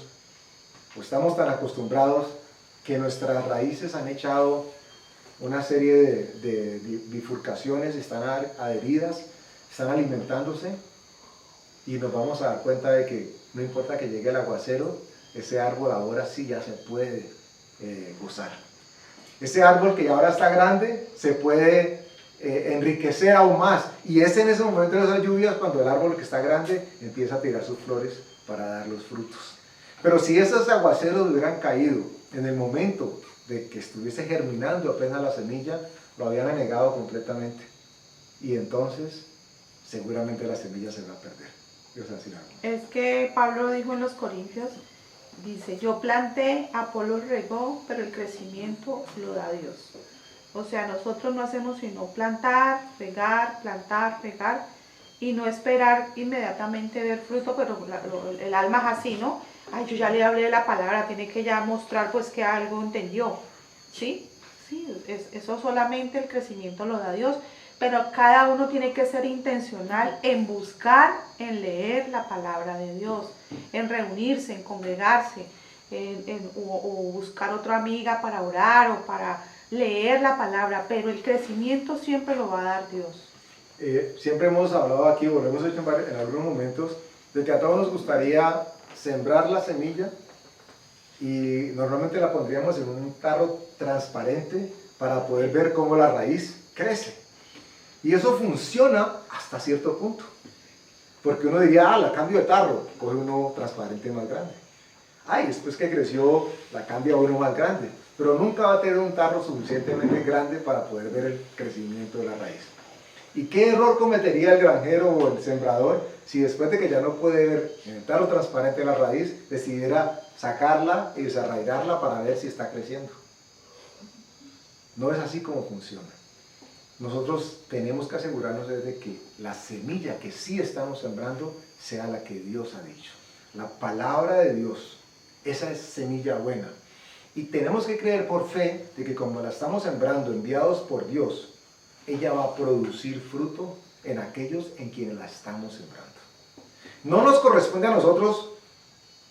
o estamos tan acostumbrados que nuestras raíces han echado una serie de bifurcaciones, están adheridas, están alimentándose, y nos vamos a dar cuenta de que no importa que llegue el aguacero, ese árbol ahora sí ya se puede gozar. Ese árbol que ya ahora está grande se puede enriquecer aún más, y es en ese momento de esas lluvias cuando el árbol que está grande empieza a tirar sus flores para dar los frutos. Pero si esos aguaceros hubieran caído en el momento de que estuviese germinando apenas la semilla, lo habían anegado completamente, y entonces seguramente la semilla se va a perder. Es que Pablo dijo en los Corintios, dice, yo planté, Apolo regó, pero el crecimiento lo da Dios. O sea, nosotros no hacemos sino plantar, regar, y no esperar inmediatamente ver fruto, pero el alma es así, ¿no? Ay, yo ya le hablé de la palabra, tiene que ya mostrar pues que algo entendió, ¿sí? Sí, eso solamente el crecimiento lo da Dios, pero cada uno tiene que ser intencional en buscar, en leer la palabra de Dios, en reunirse, en congregarse, o buscar otra amiga para orar o para leer la palabra, pero el crecimiento siempre lo va a dar Dios. Siempre hemos hablado aquí, o lo hemos hecho en algunos momentos, de que a todos nos gustaría sembrar la semilla y normalmente la pondríamos en un tarro transparente para poder ver cómo la raíz crece. Y eso funciona hasta cierto punto. Porque uno diría, la cambio de tarro, coge uno transparente más grande. Después que creció, la cambia uno más grande. Pero nunca va a tener un tarro suficientemente grande para poder ver el crecimiento de la raíz. ¿Y qué error cometería el granjero o el sembrador si después de que ya no puede ver en el tarro transparente la raíz, decidiera sacarla y desarraigarla para ver si está creciendo? No es así como funciona. Nosotros tenemos que asegurarnos de que la semilla que sí estamos sembrando sea la que Dios ha dicho. La palabra de Dios, esa es semilla buena. Y tenemos que creer por fe de que como la estamos sembrando, enviados por Dios, ella va a producir fruto en aquellos en quienes la estamos sembrando. No nos corresponde a nosotros,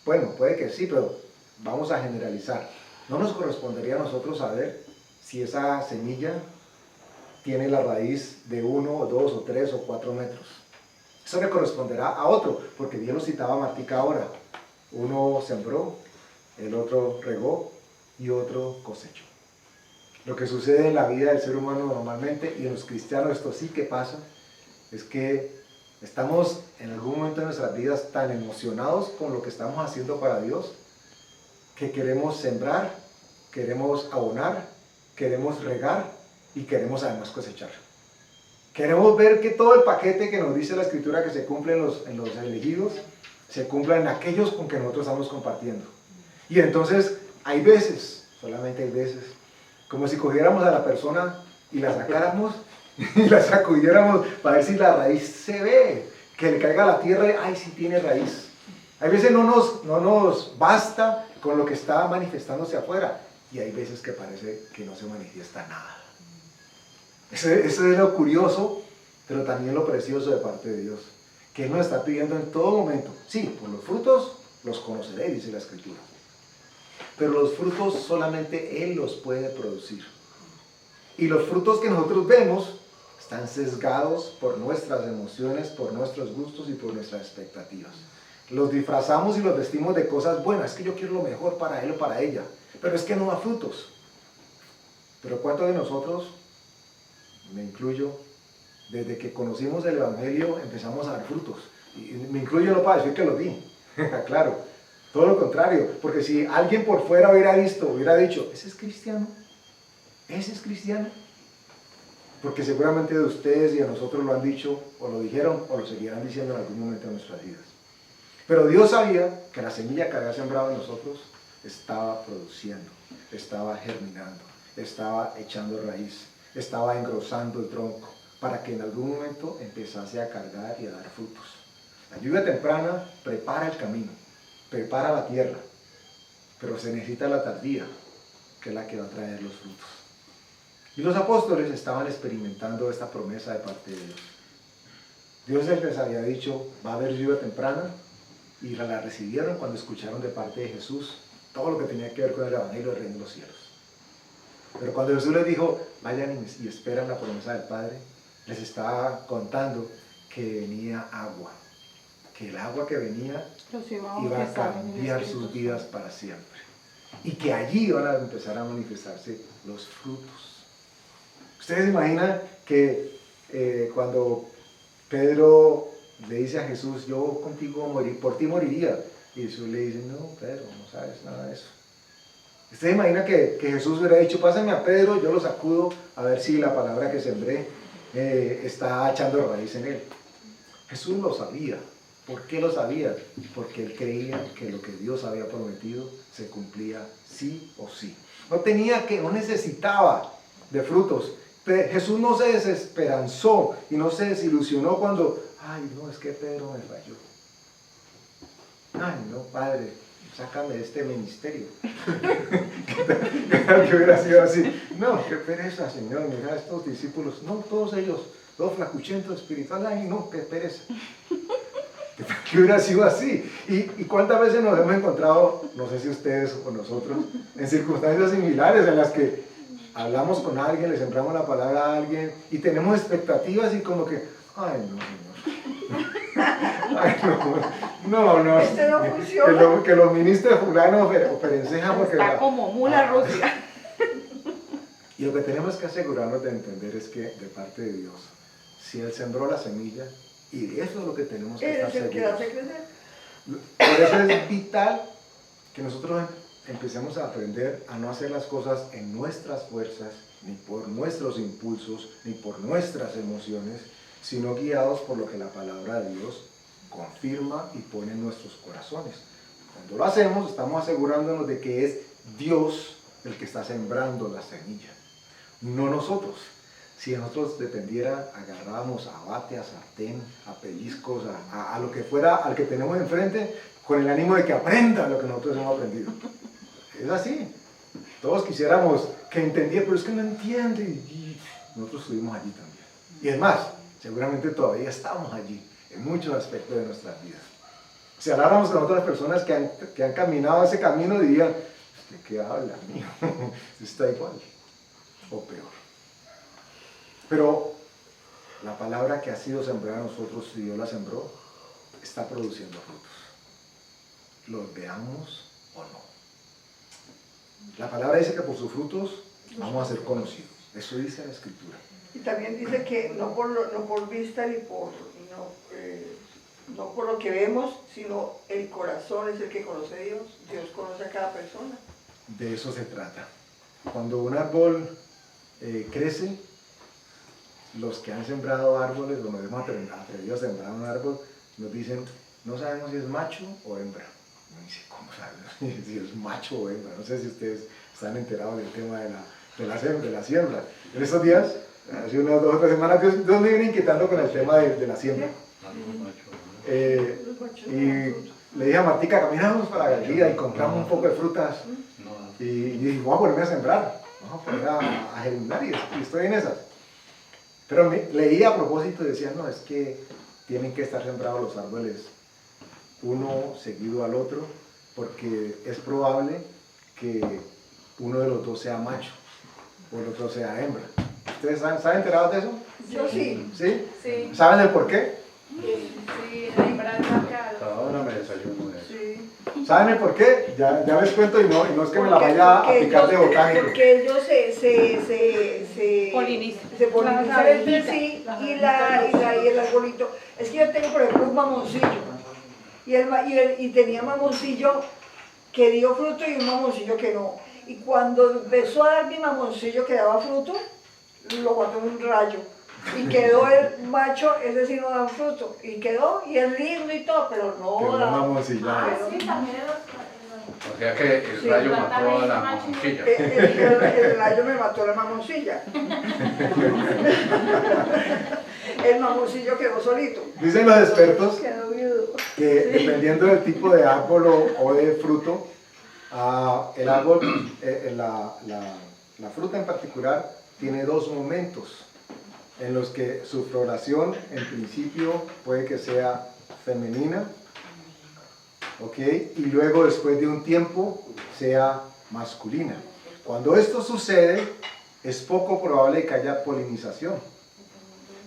bueno, puede que sí, pero vamos a generalizar. No nos correspondería a nosotros saber si esa semilla tiene la raíz de 1 o 2 o 3 o 4 metros. Eso le corresponderá a otro, porque bien lo citaba Martica ahora. Uno sembró, el otro regó y otro cosechó. Lo que sucede en la vida del ser humano normalmente, y en los cristianos esto sí que pasa, es que estamos en algún momento de nuestras vidas tan emocionados con lo que estamos haciendo para Dios, que queremos sembrar, queremos abonar, queremos regar y queremos además cosechar. Queremos ver que todo el paquete que nos dice la Escritura que se cumple en los elegidos, se cumpla en aquellos con que nosotros estamos compartiendo. Y entonces hay veces, solamente hay veces, como si cogiéramos a la persona y la sacáramos y la sacudiéramos para ver si la raíz se ve, que le caiga a la tierra y ¡ay, sí tiene raíz! Hay veces no nos basta con lo que está manifestándose afuera y hay veces que parece que no se manifiesta nada. Eso es lo curioso, pero también lo precioso de parte de Dios, que Él nos está pidiendo en todo momento. Sí, por los frutos los conoceréis, dice la Escritura. Pero los frutos solamente Él los puede producir. Y los frutos que nosotros vemos están sesgados por nuestras emociones, por nuestros gustos y por nuestras expectativas. Los disfrazamos y los vestimos de cosas buenas. Es que yo quiero lo mejor para él o para ella. Pero es que no da frutos. Pero ¿cuántos de nosotros, me incluyo, desde que conocimos el Evangelio empezamos a dar frutos? Y me incluyo no para decir que lo di. Claro. Todo lo contrario, porque si alguien por fuera hubiera visto, hubiera dicho, ¿ese es cristiano? ¿Ese es cristiano? Porque seguramente de ustedes y de nosotros lo han dicho, o lo dijeron, o lo seguirán diciendo en algún momento de nuestras vidas. Pero Dios sabía que la semilla que había sembrado en nosotros estaba produciendo, estaba germinando, estaba echando raíz, estaba engrosando el tronco, para que en algún momento empezase a cargar y a dar frutos. La lluvia temprana prepara el camino, prepara la tierra, pero se necesita la tardía, que es la que va a traer los frutos. Y los apóstoles estaban experimentando esta promesa de parte de Dios. Dios les había dicho, va a haber lluvia temprana, y la recibieron cuando escucharon de parte de Jesús todo lo que tenía que ver con el Evangelio del Reino de los Cielos. Pero cuando Jesús les dijo, vayan y esperan la promesa del Padre, les estaba contando que venía agua, que el agua que venía iba a cambiar sus vidas para siempre. Y que allí iban a empezar a manifestarse los frutos. Ustedes se imaginan que cuando Pedro le dice a Jesús, yo contigo morir, por ti moriría. Y Jesús le dice, no, Pedro, no sabes nada de eso. Ustedes se imaginan que Jesús hubiera dicho, pásame a Pedro, yo lo sacudo a ver si la palabra que sembré está echando raíz en él. Jesús lo sabía. ¿Por qué lo sabía? Porque él creía que lo que Dios había prometido se cumplía sí o sí. No necesitaba de frutos. Jesús no se desesperanzó y no se desilusionó cuando, ay no, es que Pedro me falló. Ay no, Padre, sácame de este ministerio. Que hubiera sido así. No, qué pereza, Señor, mira a estos discípulos. No, todos ellos, todos flacuchentos espirituales. Ay no, qué pereza. que hubiera sido así. ¿Y cuántas veces nos hemos encontrado, no sé si ustedes o nosotros, en circunstancias similares en las que hablamos con alguien, le sembramos la palabra a alguien y tenemos expectativas y como que, ay no, Señor. Ay, no. Este no funciona. Que los ministros fulanos o perenceja porque... Está como mula Rusia. Y lo que tenemos que asegurarnos de entender es que de parte de Dios, si Él sembró la semilla, y eso es lo que tenemos que estar Es el que seguros. hace crecer. Por eso es vital que nosotros empecemos a aprender a no hacer las cosas en nuestras fuerzas, ni por nuestros impulsos, ni por nuestras emociones, sino guiados por lo que la palabra de Dios confirma y pone en nuestros corazones. Cuando lo hacemos, estamos asegurándonos de que es Dios el que está sembrando la semilla, no nosotros. Si de nosotros dependiera, agarrábamos a bate, a sartén, a pellizcos, a lo que fuera, al que tenemos enfrente, con el ánimo de que aprenda lo que nosotros hemos aprendido. Es así. Todos quisiéramos que entendiera, pero es que no entiende. Y nosotros estuvimos allí también. Y es más, seguramente todavía estamos allí, en muchos aspectos de nuestras vidas. Si habláramos con otras personas que han caminado ese camino, dirían, ¿de qué habla, mío? Está igual, o peor. Pero la palabra que ha sido sembrada a nosotros, si Dios la sembró, está produciendo frutos. Los veamos o no. La palabra dice que por sus frutos vamos a ser conocidos. Eso dice la Escritura. Y también dice que no por vista ni no por lo que vemos, sino el corazón es el que conoce a Dios. Dios conoce a cada persona. De eso se trata. Cuando un árbol crece, los que han sembrado árboles, o nos hemos atrevido a sembrar un árbol, nos dicen, no sabemos si es macho o hembra. Uno dice, ¿cómo sabes si es macho o hembra? No sé si ustedes están enterados del tema de la siembra. En estos días, hace unas 2 o 3 semanas, Dios me viene inquietando con el tema de la siembra. Y le dije a Martica, caminamos para la galería y compramos un poco de frutas. Y dije, voy a ponerme a sembrar, vamos a poner a germinar y estoy en esas. Pero leí a propósito y decía, no, es que tienen que estar sembrados los árboles uno seguido al otro, porque es probable que uno de los dos sea macho o el otro sea hembra. ¿Ustedes están enterados de eso? Yo sí. ¿Sí? Sí. ¿Saben el por qué? Sí, la hembra claro. Ahora me desayuno de eso. Sí. ¿Saben el por qué? Ya les cuento y no es que me la vaya a picar de botánico. Porque ellos se polinizan entre sí y el arbolito. Es que yo tengo, por ejemplo, un mamoncillo. Y tenía mamoncillo que dio fruto y un mamoncillo que no. Y cuando empezó a dar mi mamoncillo que daba fruto, lo mató en un rayo. Y quedó el macho, ese sí no da fruto. Y quedó, y es lindo y todo, pero no da. Mamoncillado. Sí, también O sea que el Sí, rayo mató a la mamoncilla. El rayo me mató la mamoncilla. El mamoncillo quedó solito. Dicen los expertos Quedó viudo. que dependiendo del tipo de árbol o de fruto, el árbol, la fruta en particular, tiene 2 momentos en los que su floración en principio puede que sea femenina, ¿ok? Y luego después de un tiempo sea masculina. Cuando esto sucede, es poco probable que haya polinización,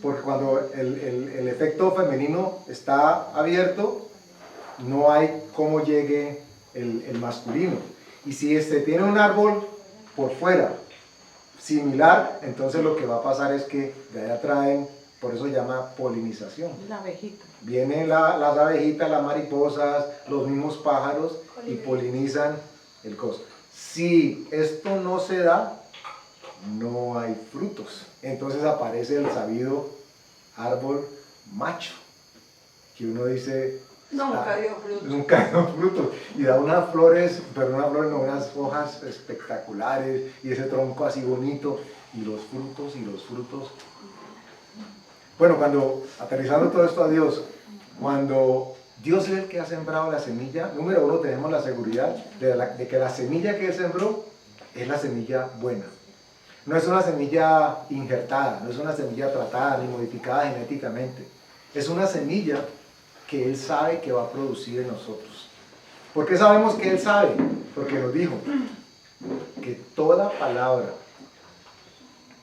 porque cuando el efecto femenino está abierto, no hay cómo llegue el masculino. Y si tiene un árbol por fuera similar, entonces lo que va a pasar es que de ahí traen, por eso se llama polinización. La abejita. Vienen las abejitas, las mariposas, los mismos pájaros y polinizan el coso. Si esto no se da, no hay frutos. Entonces aparece el sabido árbol macho, que uno dice, Nunca dio fruto. nunca dio frutos, y da unas flores, pero unas hojas espectaculares, y ese tronco así bonito, y los frutos. Bueno, aterrizando todo esto a Dios, cuando Dios es el que ha sembrado la semilla, número 1, tenemos la seguridad de que la semilla que Él sembró es la semilla buena. No es una semilla injertada, no es una semilla tratada ni modificada genéticamente. Es una semilla que Él sabe que va a producir en nosotros. ¿Por qué sabemos que Él sabe? Porque nos dijo que toda palabra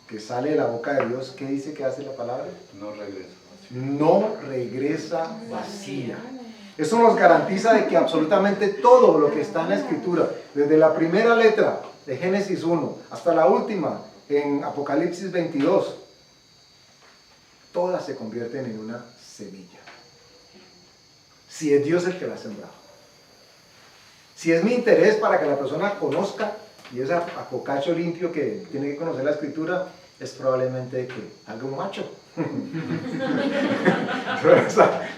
que sale de la boca de Dios, ¿qué dice que hace la palabra? No regresa. No regresa vacía. Eso nos garantiza de que absolutamente todo lo que está en la Escritura, desde la primera letra de Génesis 1 hasta la última en Apocalipsis 22, todas se convierten en una semilla. Si es Dios el que la ha sembrado. Si es mi interés para que la persona conozca, y es a cocacho limpio que tiene que conocer la Escritura, es probablemente que salga un macho.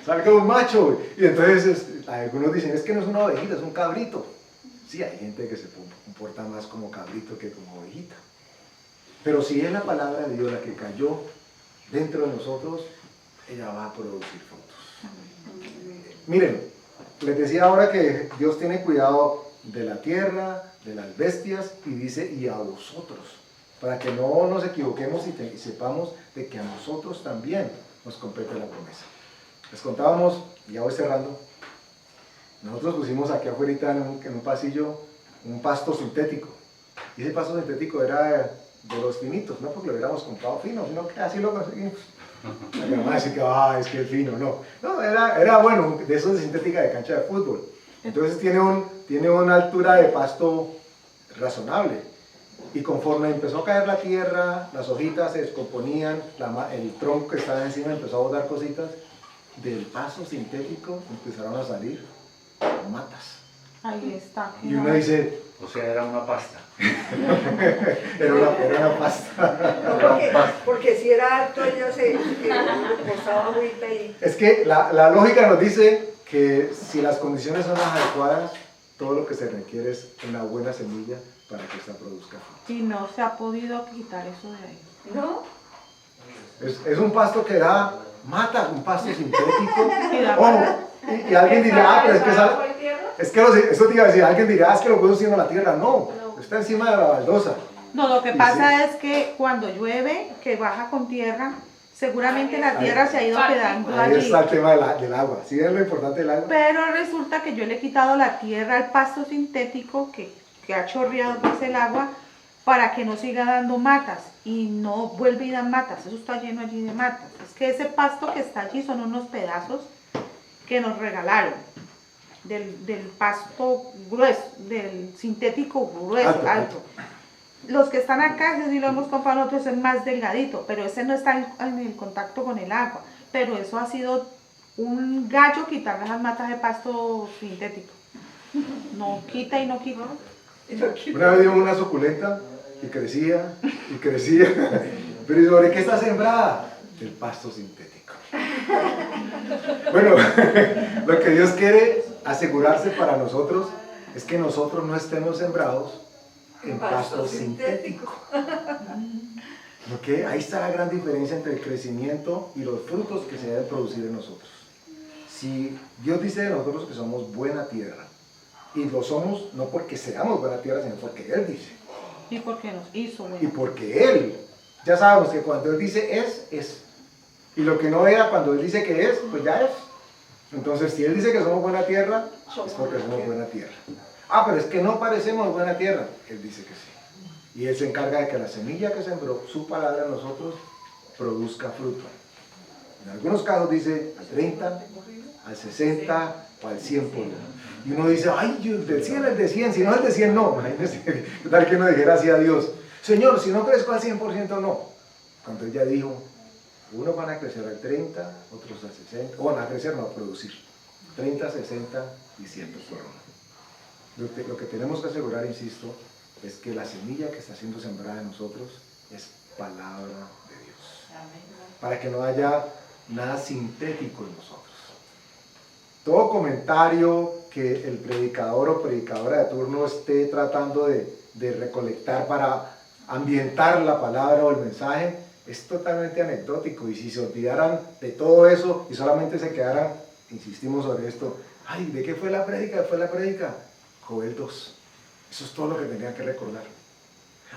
Salga un macho. Y entonces algunos dicen, es que no es una ovejita, es un cabrito. Sí, hay gente que se comporta más como cabrito que como ovejita. Pero si es la palabra de Dios la que cayó dentro de nosotros, ella va a producir frutos. Miren, les decía ahora que Dios tiene cuidado de la tierra, de las bestias, y dice, y a vosotros, para que no nos equivoquemos y sepamos de que a nosotros también nos compete la promesa. Les contábamos, y ya voy cerrando, nosotros pusimos aquí afuera en un pasillo un pasto sintético, y ese pasto sintético era de los finitos, no porque lo hubiéramos comprado fino, sino que así lo conseguimos. La mamá dice que es que es fino, no, era bueno, de esos de sintética de cancha de fútbol. Entonces tiene una altura de pasto razonable. Y conforme empezó a caer la tierra, las hojitas se descomponían, el tronco que estaba encima empezó a botar cositas, del pasto sintético empezaron a salir matas. Ahí está. Y uno dice, O sea, era una pasta. era una pasta. No, porque si era alto, ella se posaba agüita y... Es que la lógica nos dice que si las condiciones son las adecuadas, todo lo que se requiere es una buena semilla para que esta produzca fruto. Y no se ha podido quitar eso de ahí. ¿No? Es un pasto que da mata, un pasto sintético. Y da Ojo, mata. y alguien dirá, pero es que ¿Está bajo el tierra? eso te iba a decir, alguien dirá, es que lo puedo haciendo la tierra. No, está encima de la baldosa. No, lo que Y pasa sí. es que cuando llueve, que baja con tierra, seguramente la tierra se ha ido quedando Ahí allí. está el tema del agua. ¿Sí es lo importante del agua? Pero resulta que yo le he quitado la tierra al pasto sintético que ha chorreado pues el agua para que no siga dando matas y no vuelve y da matas. Eso está lleno allí de matas. Es que ese pasto que está allí son unos pedazos que nos regalaron del pasto grueso, del sintético grueso, alto. Los que están acá, ese sí lo hemos comprado nosotros, es más delgadito, pero ese no está en el contacto con el agua. Pero eso ha sido un gallo quitarle las matas de pasto sintético. No quita y no quita. Una vez dio una suculenta y crecía y crecía. Pero ¿y sobre qué está sembrada? El pasto sintético. Bueno, lo que Dios quiere asegurarse para nosotros es que nosotros no estemos sembrados en pasto sintético. ¿Ok? Ahí está la gran diferencia entre el crecimiento y los frutos que se deben producir en nosotros. Si Dios dice de nosotros que somos buena tierra, y lo somos no porque seamos buena tierra, sino porque Él dice. Y porque nos hizo Y bueno. porque Él, ya sabemos que cuando Él dice es. Y lo que no era cuando Él dice que es, pues ya es. Entonces, si Él dice que somos buena tierra, es porque somos buena tierra. Ah, pero es que no parecemos buena tierra. Él dice que sí. Y Él se encarga de que la semilla que sembró, su palabra en nosotros, produzca fruto. En algunos casos dice al 30, al 60 o al 100 por uno. Y uno dice, ay, del 100 al de 100, si no es de 100 no. Imagínense, tal que uno dijera así a Dios, Señor, si no crezco al 100% no. Cuando ella dijo, unos van a crecer al 30, otros al 60, o van a crecer, no a producir, 30, 60 y 100 por uno. Lo que tenemos que asegurar, insisto, es que la semilla que está siendo sembrada en nosotros es palabra de Dios. Para que no haya nada sintético en nosotros. Todo comentario que el predicador o predicadora de turno esté tratando de recolectar para ambientar la palabra o el mensaje es totalmente anecdótico, y si se olvidaran de todo eso y solamente se quedaran, insistimos sobre esto, ay, ¿de qué fue la prédica? ¿Fue la prédica? Joel 2. Eso es todo lo que tenían que recordar.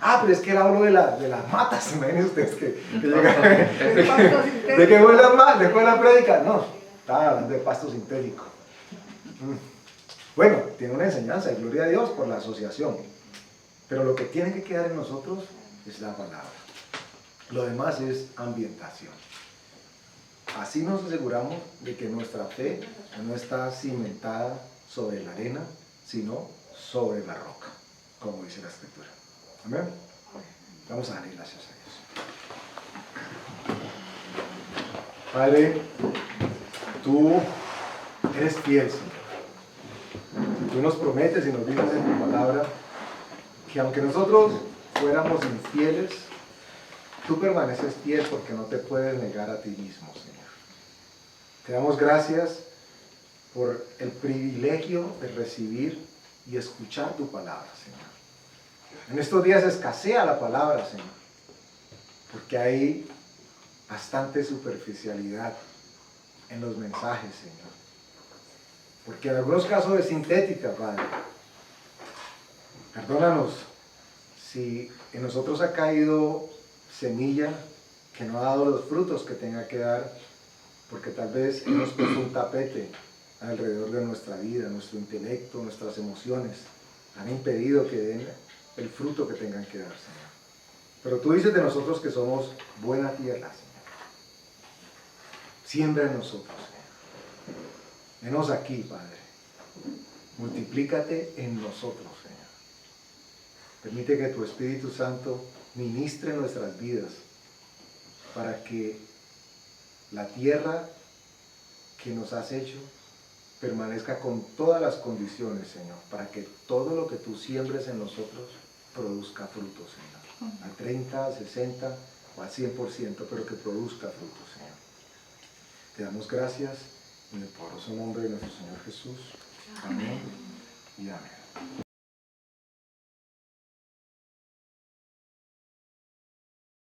Ah, pero es que él habló de las matas, imagínense ustedes que llegaron. ¿De qué fue la prédica? No, Estaba hablando de pasto sintético. Bueno, tiene una enseñanza y gloria a Dios por la asociación. Pero lo que tiene que quedar en nosotros es la palabra. Lo demás es ambientación. Así nos aseguramos de que nuestra fe no está cimentada sobre la arena, sino sobre la roca, como dice la Escritura. Amén. Vamos a darle gracias a Dios. Padre, tú eres fiel, Señor. Tú nos prometes y nos dices en tu palabra que aunque nosotros fuéramos infieles, tú permaneces fiel porque no te puedes negar a ti mismo, Señor. Te damos gracias por el privilegio de recibir y escuchar tu palabra, Señor. En estos días escasea la palabra, Señor, porque hay bastante superficialidad en los mensajes, Señor. Porque en algunos casos es sintética, Padre. Perdónanos si en nosotros ha caído semilla que no ha dado los frutos que tenga que dar, porque tal vez hemos puesto un tapete alrededor de nuestra vida, nuestro intelecto, nuestras emociones, han impedido que den el fruto que tengan que dar, Señor. Pero tú dices de nosotros que somos buena tierra, Señor. Siembra en nosotros, Señor. Venos aquí, Padre. Multiplícate en nosotros, Señor. Permite que tu Espíritu Santo ministre nuestras vidas para que la tierra que nos has hecho permanezca con todas las condiciones, Señor, para que todo lo que tú siembres en nosotros produzca fruto, Señor. A 30, a 60 o al 100%, pero que produzca fruto, Señor. Te damos gracias en el poderoso nombre de nuestro Señor Jesús. Amén y amén.